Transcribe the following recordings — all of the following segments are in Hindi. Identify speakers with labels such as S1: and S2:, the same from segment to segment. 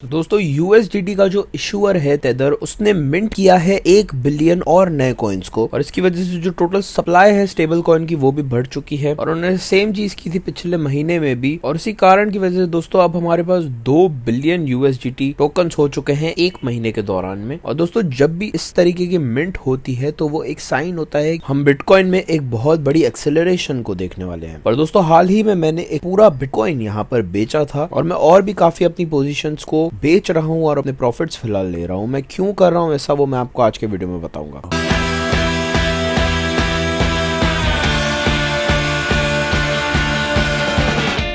S1: तो दोस्तों यूएसडीटी का जो इशूअर है तेदर, उसने मिंट किया है 1 बिलियन और नए कॉइन्स को, और इसकी वजह से जो टोटल सप्लाई है स्टेबल कॉइन की वो भी बढ़ चुकी है। और उन्होंने सेम चीज की थी पिछले महीने में भी, और इसी कारण की वजह से दोस्तों अब हमारे पास 2 बिलियन यूएसडीटी टोकन्स हो चुके हैं एक महीने के दौरान में। और दोस्तों जब भी इस तरीके की मिंट होती है तो वो एक साइन होता है हम बिटकॉइन में एक बहुत बड़ी एक्सेलरेशन को देखने वाले हैं। पर दोस्तों हाल ही में मैंने एक पूरा बिटकॉइन यहाँ पर बेचा था, और मैं और भी काफी अपनी पोजीशंस को बेच रहा हूँ और अपने प्रॉफिट्स फिलहाल ले रहा हूँ। मैं क्यों कर रहा हूँ ऐसा, वो मैं आपको आज के वीडियो में बताऊंगा।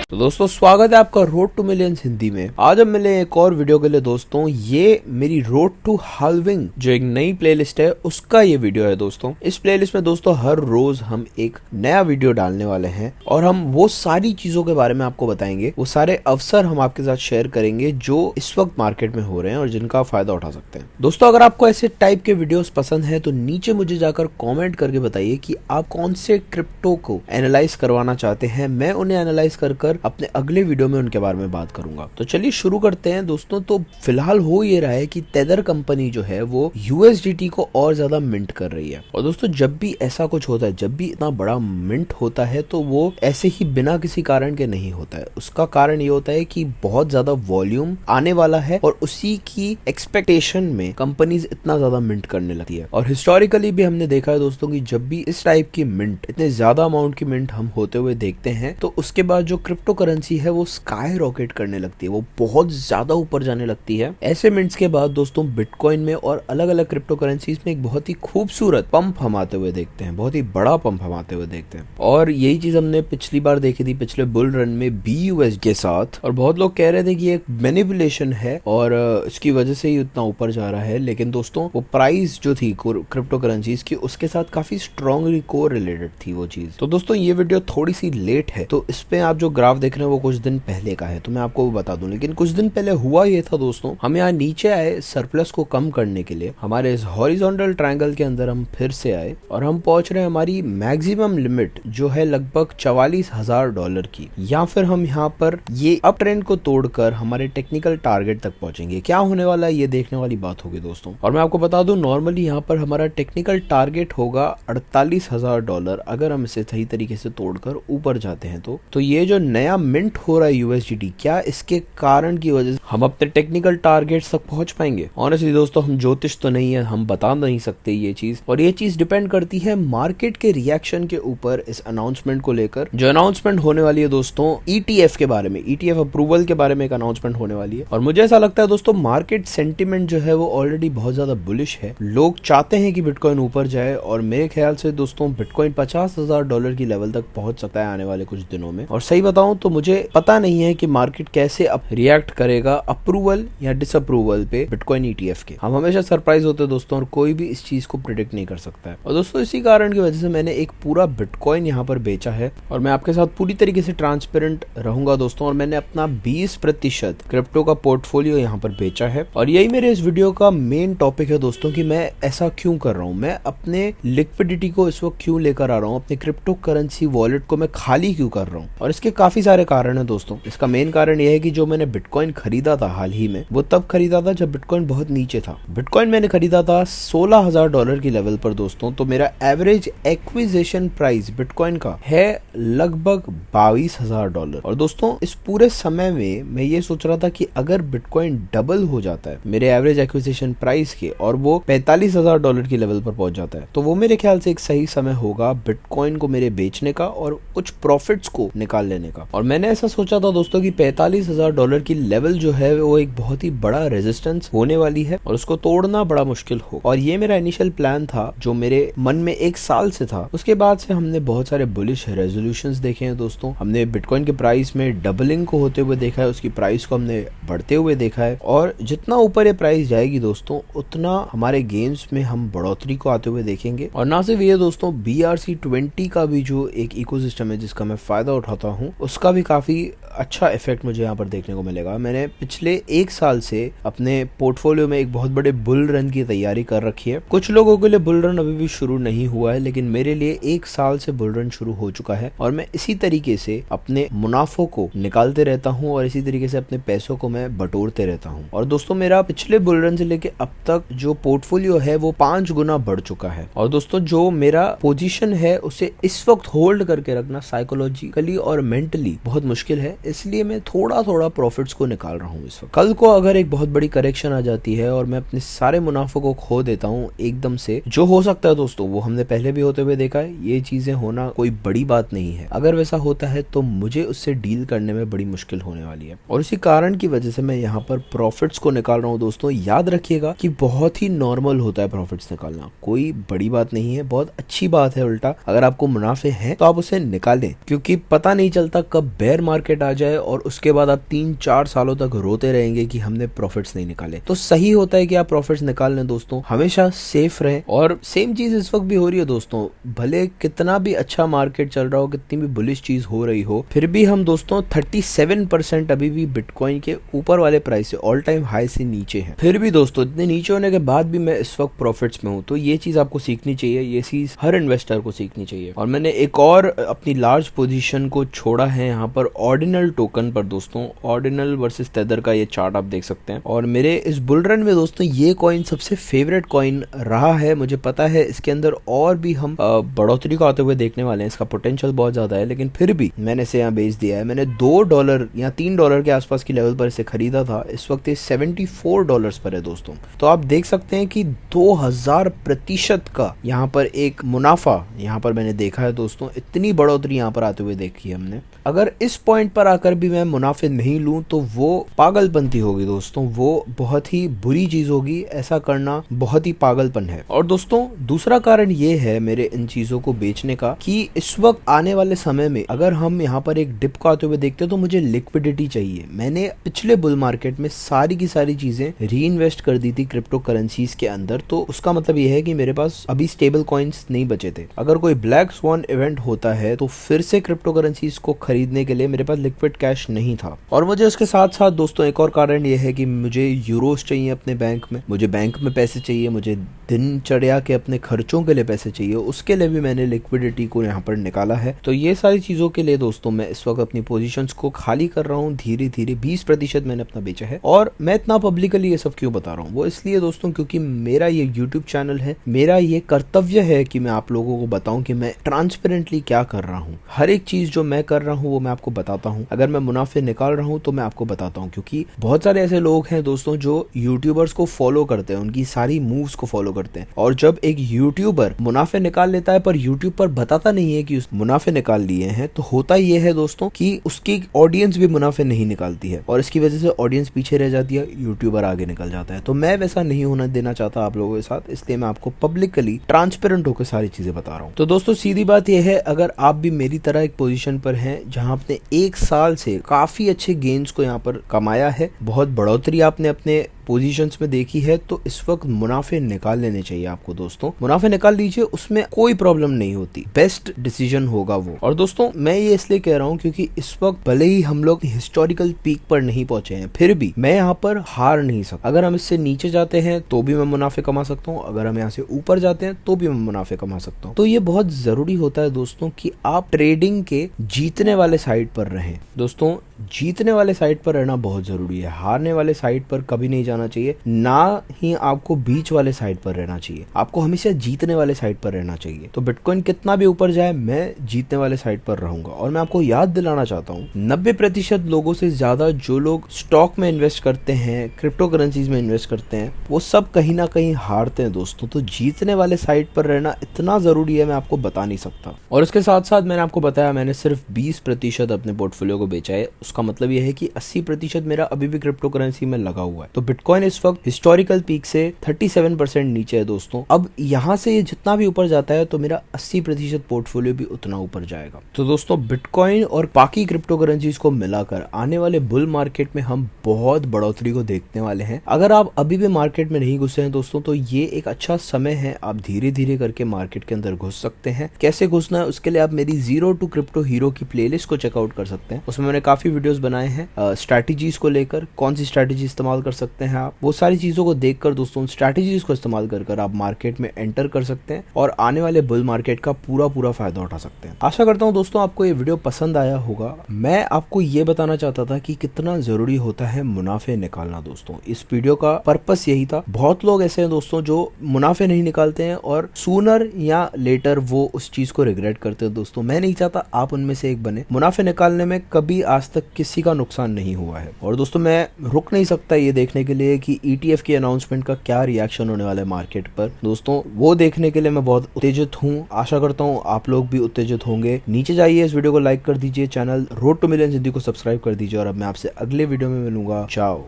S1: तो दोस्तों स्वागत है आपका रोड टू मिलियंस हिंदी में। आज हम मिले एक और वीडियो के लिए दोस्तों। ये मेरी रोड टू हाल्विंग जो एक नई प्लेलिस्ट है उसका ये वीडियो है दोस्तों। इस प्लेलिस्ट में दोस्तों हर रोज हम एक नया वीडियो डालने वाले हैं, और हम वो सारी चीजों के बारे में आपको बताएंगे, वो सारे अवसर हम आपके साथ शेयर करेंगे जो इस वक्त मार्केट में हो रहे हैं और जिनका आप फायदा उठा सकते हैं। दोस्तों अगर आपको ऐसे टाइप के वीडियोस पसंद है तो नीचे मुझे जाकर कॉमेंट करके बताइए कि आप कौन से क्रिप्टो को एनालाइज करवाना चाहते हैं। मैं उन्हें एनालाइज कर अपने अगले वीडियो में उनके बारे में बात करूंगा। तो चलिए शुरू करते हैं दोस्तों। तो फिलहाल हो ये रहा है कि तेदर कंपनी जो है वो यूएसडीटी को और ज्यादा मिंट कर रही है। और दोस्तों जब भी ऐसा कुछ होता है, जब भी इतना बड़ा मिंट होता है, तो वो ऐसे ही बिना किसी कारण के नहीं होता है। उसका कारण ये होता है कि बहुत ज्यादा वॉल्यूम आने वाला है, और उसी की एक्सपेक्टेशन में कंपनीज इतना ज्यादा मिंट करने लगती है। और हिस्टोरिकली भी हमने देखा है दोस्तों कि जब भी इस टाइप की मिंट, इतने ज्यादा अमाउंट की मिंट हम होते हुए देखते हैं, तो उसके बाद जो क्रिप्टो करेंसी है वो स्काई रॉकेट करने लगती है, वो बहुत ज्यादा ऊपर जाने लगती है। ऐसे मिंट्स के बाद दोस्तों बिटकॉइन में और अलग अलग क्रिप्टो करेंसीज में एक बहुत ही खूबसूरत पंप हम आते हुए देखते हैं, बहुत ही बड़ा पंप हम आते हुए देखते हैं। और यही चीज हमने पिछली बार देखी थी पिछले बुल रन में BUSD के साथ, और बहुत लोग कह रहे थे कि एक मैनिपुलेशन है और इसकी वजह से ही उतना ऊपर जा रहा है। लेकिन दोस्तों वो प्राइस जो थी क्रिप्टो करेंसीज की, उसके साथ काफी स्ट्रांगली को रिलेटेड थी वो चीज। तो दोस्तों ये वीडियो थोड़ी सी लेट है, तो इस पे आप जो ग्राफ देख रहे हैं वो कुछ दिन पहले का है, तो मैं आपको बता दूं। लेकिन कुछ दिन पहले हुआ ये था दोस्तों, हम यहाँ नीचे आए सरप्लस को कम करने के लिए, हमारे इस हॉरिजॉन्टल ट्रायंगल के अंदर हम फिर से आए, और हम पहुंच रहे हैं हमारी मैक्सिमम लिमिट जो है लगभग $44,000 की। या फिर हम यहाँ पर ये अप ट्रेंड को तोड़कर हमारे टेक्निकल टारगेट तक पहुंचेंगे। क्या होने वाला है ये देखने वाली बात होगी दोस्तों। और मैं आपको बता दूं नॉर्मली यहाँ पर हमारा टेक्निकल टारगेट होगा $48,000 अगर हम इसे सही तरीके से तोड़कर ऊपर जाते हैं। तो ये जो नया मिंट हो रहा है यूएसडीटी, क्या इसके कारण की वजह से हम अपने टेक्निकल टारगेट्स तक पहुंच पाएंगे? ऑनेस्टली दोस्तों हम ज्योतिष तो नहीं है, हम बता नहीं सकते ये चीज, और ये चीज डिपेंड करती है मार्केट के रिएक्शन के ऊपर इस अनाउंसमेंट को लेकर। जो अनाउंसमेंट होने वाली है दोस्तों ETF के बारे में, ETF अप्रूवल के बारे में एक अनाउंसमेंट होने वाली है। और मुझे ऐसा लगता है दोस्तों मार्केट सेंटिमेंट जो है वो ऑलरेडी बहुत ज्यादा बुलिश है। लोग चाहते हैं कि बिटकॉइन ऊपर जाए, और मेरे ख्याल से दोस्तों बिटकॉइन $50,000 की लेवल तक पहुंच सकता है आने वाले कुछ दिनों में। और सही बताऊं तो मुझे पता नहीं है कि मार्केट कैसे रिएक्ट करेगा अप्रूवल या डिसअप्रूवल पे बिटकॉइन ETF के। हम हमेशा सरप्राइज होते हैं दोस्तों, और कोई भी इस चीज को प्रिडिक्ट नहीं कर सकता है। और दोस्तों इसी कारण की वजह से मैंने एक पूरा बिटकॉइन यहाँ पर बेचा है, और मैं आपके साथ पूरी तरीके से ट्रांसपेरेंट रहूंगा दोस्तों। और मैंने अपना 20% क्रिप्टो का पोर्टफोलियो यहाँ पर बेचा है, और यही मेरे इस वीडियो का मेन टॉपिक है दोस्तों कि मैं ऐसा क्यों कर रहा हूँ, मैं अपने लिक्विडिटी को इस वक्त क्यों लेकर आ रहा हूँ, अपने क्रिप्टो करेंसी वॉलेट को मैं खाली क्यों कर रहा हूँ। और इसके काफी सारे कारण है दोस्तों। इसका मेन कारण यह है कि जो मैंने बिटकॉइन खरीदा था हाल ही में, वो तब खरीदा था जब बिटकॉइन बहुत नीचे था। बिटकॉइन मैंने खरीदा था $16,000 की लेवल पर दोस्तों। तो मेरा एवरेज एक्विजिशन प्राइस बिटकॉइन का है लगभग $22,000। और दोस्तों इस पूरे समय में मैं ये सोच रहा था कि अगर बिटकॉइन डबल हो जाता है मेरे एवरेज एक्विजिशन प्राइस के, और वो $45,000 की लेवल पर पहुंच जाता है, तो वो मेरे ख्याल से एक सही समय होगा बिटकॉइन को मेरे बेचने का और कुछ प्रॉफिट्स को निकाल लेने का। और मैंने ऐसा सोचा था दोस्तों कि $45,000 की लेवल जो है वो एक बहुत ही बड़ा रेजिस्टेंस होने वाली है, और उसको तोड़ना बड़ा मुश्किल हो। और ये मेरा इनिशियल प्लान था जो मेरे मन में 1 साल से था। उसके बाद से हमने बहुत सारे बुलिश रेजोल्यूशंस देखे हैं दोस्तों। हमने बिटकॉइन के प्राइस में डबलिंग को होते हुए देखा है, उसकी प्राइस को हमने बढ़ते हुए देखा है, और जितना ऊपर ये प्राइस जाएगी दोस्तों उतना हमारे गेम्स में हम बढ़ोतरी को आते हुए देखेंगे। और ना सिर्फ ये दोस्तों, BRC20 का भी जो एक इकोसिस्टम है जिसका मैं फायदा उठाता हूँ, उसका भी काफ़ी अच्छा इफेक्ट मुझे यहाँ पर देखने को मिलेगा। मैंने पिछले 1 साल से अपने पोर्टफोलियो में एक बहुत बड़े बुल रन की तैयारी कर रखी है। कुछ लोगों के लिए बुल रन अभी भी शुरू नहीं हुआ है, लेकिन मेरे लिए 1 साल से बुल रन शुरू हो चुका है और मैं इसी तरीके से अपने मुनाफों को निकालते रहता हूँ और इसी तरीके से अपने पैसों को मैं बटोरते रहता हूँ। और दोस्तों मेरा पिछले बुल रन से लेके अब तक जो पोर्टफोलियो है वो 5 गुना बढ़ चुका है। और दोस्तों जो मेरा पोजीशन है उसे इस वक्त होल्ड करके रखना साइकोलॉजिकली और मेंटली बहुत मुश्किल है, इसलिए मैं थोड़ा थोड़ा प्रॉफिट्स को निकाल रहा हूँ इस वक्त। कल को अगर एक बहुत बड़ी करेक्शन आ जाती है और मैं अपने सारे मुनाफों को खो देता हूँ एकदम से, जो हो सकता है दोस्तों वो हमने पहले भी होते हुए देखा है, ये चीजें होना कोई बड़ी बात नहीं है। अगर वैसा होता है तो मुझे उससे डील करने में बड़ी मुश्किल होने वाली है और इसी कारण की वजह से मैं यहाँ पर प्रॉफिट्स को निकाल रहा हूँ। दोस्तों याद रखिएगा कि बहुत ही नॉर्मल होता है प्रॉफिट्स निकालना, कोई बड़ी बात नहीं है, बहुत अच्छी बात है। उल्टा अगर आपको मुनाफे हैं तो आप उसे निकालें, क्योंकि पता नहीं चलता कब बेयर मार्केट आ जाए और उसके बाद आप 3-4 सालों तक रोते रहेंगे कि हमने प्रॉफिट्स नहीं निकाले। तो सही होता है कि आप प्रॉफिट्स निकाल लें दोस्तों, हमेशा सेफ रहें। और सेम चीज इस वक्त भी हो रही है दोस्तों, भले कितना भी अच्छा मार्केट चल रहा हो, कितनी भी बुलिश चीज हो रही हो, फिर भी हम दोस्तों 37% अभी भी बिटकॉइन के ऊपर वाले प्राइस से, ऑल टाइम हाई से नीचे है। फिर भी दोस्तों इतने नीचे होने के बाद भी मैं इस वक्त प्रॉफिट्स में हूँ। तो ये चीज आपको सीखनी चाहिए, ये चीज हर इन्वेस्टर को सीखनी चाहिए। और मैंने एक और अपनी लार्ज पोजीशन को छोड़ा है यहाँ पर ऑर्डिनल टोकन पर दोस्तों। ऑर्डिनल वर्सेस तेदर का ये चार्ट आप देख सकते हैं। और मेरे इस बुल रन में दोस्तों ये कॉइन सबसे फेवरेट कॉइन रहा है। मुझे पता है इसके अंदर और भी हम बढ़ोतरी को आते हुए देखने वाले हैं, इसका पोटेंशियल बहुत ज्यादा है, लेकिन फिर भी मैंने इसे यहाँ बेच दिया है। मैंने $2 या $3 के आसपास की लेवल पर इसे खरीदा था, इस वक्त ये $74 पर है दोस्तों। तो आप देख सकते हैं कि 2000% का यहाँ पर एक मुनाफा यहाँ पर मैंने देखा है दोस्तों। इतनी बढ़ोतरी यहाँ पर आते हुए देखी है हमने। अगर इस पॉइंट पर आकर भी मैं मुनाफे नहीं लूं तो वो पागलपंती होगी दोस्तों, वो बहुत ही बुरी चीज होगी। ऐसा करना बहुत ही पागलपन है। और दोस्तों दूसरा कारण ये है मेरे इन चीजों को बेचने का कि इस वक्त आने वाले समय में अगर हम यहाँ पर एक डिप को आते हुए देखते हैं तो मुझे लिक्विडिटी चाहिए। मैंने पिछले बुल मार्केट में सारी की सारी चीजें री इन्वेस्ट कर दी थी क्रिप्टो करेंसीज के अंदर, तो उसका मतलब ये है कि मेरे पास अभी स्टेबल कॉइन्स नहीं बचे थे। अगर कोई ब्लैक स्वान इवेंट होता है तो फिर से क्रिप्टो करेंसीज को खरीदने के लिए मेरे पास लिक्विड कैश नहीं था। और मुझे उसके साथ साथ दोस्तों एक और कारण ये है कि मुझे यूरोस चाहिए अपने बैंक में, मुझे बैंक में पैसे चाहिए, मुझे दिनचर्या के अपने खर्चों के लिए पैसे चाहिए, उसके लिए भी मैंने लिक्विडिटी को यहाँ पर निकाला है। तो ये सारी चीजों के लिए दोस्तों मैं इस वक्त अपनी पोजीशंस को खाली कर रहा हूँ धीरे धीरे। 20% मैंने अपना बेचा है। और मैं इतना पब्लिकली ये सब क्यों बता रहा हूँ, वो इसलिए दोस्तों क्योंकि मेरा ये यूट्यूब चैनल है, मेरा ये कर्तव्य है कि मैं आप लोगों को बताऊं कि मैं ट्रांसपेरेंटली क्या कर रहा हूँ। हर एक चीज जो मैं कर रहा हूँ वो मैं आपको बताता हूँ। अगर मैं मुनाफे निकाल रहा हूँ तो मैं आपको बताता हूँ, क्योंकि बहुत सारे ऐसे लोग हैं दोस्तों जो यूट्यूबर्स को फॉलो करते हैं, उनकी सारी मूव्स को फॉलो करते हैं। और जब एक यूट्यूबर मुनाफे निकाल लेता है पर यूट्यूब पर बताता नहीं है कि उस मुनाफे निकाल लिए हैं, तो होता ये है दोस्तों कि उसकी ऑडियंस भी मुनाफे नहीं निकालती है और इसकी वजह से ऑडियंस पीछे रह जाती है, यूट्यूबर आगे निकल जाता है। तो मैं वैसा नहीं होना देना चाहता आप लोगों के साथ, इसलिए मैं आपको पब्लिकली ट्रांसपेरेंट होकर सारी चीजें बता रहा हूँ। तो दोस्तों सीधी बात यह है, अगर आप भी मेरी तरह एक पोजीशन पर हैं जहां आपने 1 साल से काफी अच्छे गेन्स को यहाँ पर कमाया है, बहुत बढ़ोतरी आपने अपने पोजीशंस में देखी है, तो इस वक्त मुनाफे निकाल लेने चाहिए आपको दोस्तों। मुनाफे निकाल लीजिए, उसमें कोई प्रॉब्लम नहीं होती, बेस्ट डिसीजन होगा वो। और दोस्तों मैं ये इसलिए कह रहा हूँ क्योंकि इस वक्त भले ही हम लोग हिस्टोरिकल पीक पर नहीं पहुंचे हैं, फिर भी मैं यहाँ पर हार नहीं सकता। अगर हम इससे नीचे जाते हैं तो भी मैं मुनाफे कमा सकता हूँ, अगर हम यहाँ से ऊपर जाते हैं तो भी मैं मुनाफे कमा सकता हूँ। तो ये बहुत जरूरी होता है दोस्तों कि आप ट्रेडिंग के जीतने वाले साइड पर रहें। दोस्तों जीतने वाले साइड पर रहना बहुत जरूरी है, हारने वाले साइड पर कभी नहीं जाना चाहिए, ना ही आपको बीच वाले साइड पर रहना चाहिए। आपको हमेशा जीतने वाले साइड पर रहना चाहिए। तो बिटकॉइन कितना भी ऊपर जाए मैं जीतने वाले साइड पर रहूंगा। और मैं आपको याद दिलाना चाहता हूँ 90% लोगों से ज्यादा जो लोग स्टॉक में इन्वेस्ट करते हैं, क्रिप्टो करेंसीज में इन्वेस्ट करते हैं, वो सब कहीं ना कहीं हारते हैं दोस्तों। तो जीतने वाले साइड पर रहना इतना जरूरी है, मैं आपको बता नहीं सकता। और इसके साथ साथ मैंने आपको बताया मैंने सिर्फ 20% अपने पोर्टफोलियो को बेचा है, उसका मतलब यह है कि 80% मेरा अभी भी क्रिप्टो करेंसी में लगा हुआ है। तो बिटकॉइन इस वक्त हिस्टोरिकल पीक से 37% नीचे है दोस्तों। अब यहाँ से ये जितना भी ऊपर जाता है तो मेरा 80% पोर्टफोलियो भी उतना ऊपर जाएगा। तो दोस्तों बिटकॉइन और बाकी क्रिप्टो करेंसीज को मिलाकर आने वाले बुल मार्केट में हम बहुत बढ़ोतरी को देखने वाले हैं। अगर आप अभी भी मार्केट में नहीं घुसे हैं दोस्तों तो ये एक अच्छा समय है, आप धीरे धीरे करके मार्केट के अंदर घुस सकते हैं। कैसे घुसना है उसके लिए आप मेरी जीरो टू क्रिप्टो हीरो की प्लेलिस्ट को चेकआउट कर सकते हैं। उसमें मैंने काफी वीडियोस बनाए हैं स्ट्रैटेजीज को लेकर, कौन सी स्ट्रैटेजी इस्तेमाल कर सकते हैं आप, वो सारी चीजों को देखकर दोस्तों स्ट्रैटेजीज को इस्तेमाल कर आप मार्केट में एंटर कर सकते हैं और आने वाले बुल मार्केट का पूरा फायदा उठा सकते हैं। आशा करता हूँ दोस्तों आपको ये वीडियो पसंद आया होगा। मैं आपको ये बताना चाहता था कि कितना जरूरी होता है मुनाफे निकालना। दोस्तों इस वीडियो का पर्पस यही था। बहुत लोग ऐसे हैं दोस्तों जो मुनाफे नहीं निकालते हैं और सूनर या लेटर वो उस चीज को रिग्रेट करते हैं। दोस्तों मैं नहीं चाहता आप उनमें से एक बने। मुनाफे निकालने में कभी आज तक किसी का नुकसान नहीं हुआ है। और दोस्तों मैं रुक नहीं सकता ये देखने के लिए कि ETF की अनाउंसमेंट का क्या रिएक्शन होने वाला है मार्केट पर। दोस्तों वो देखने के लिए मैं बहुत उत्तेजित हूँ। आशा करता हूँ आप लोग भी उत्तेजित होंगे। नीचे जाइए, इस वीडियो को लाइक कर दीजिए, channel road to millions Hindi को सब्सक्राइब कर दीजिए और अब मैं आपसे अगले वीडियो में मिलूंगा। चाओ।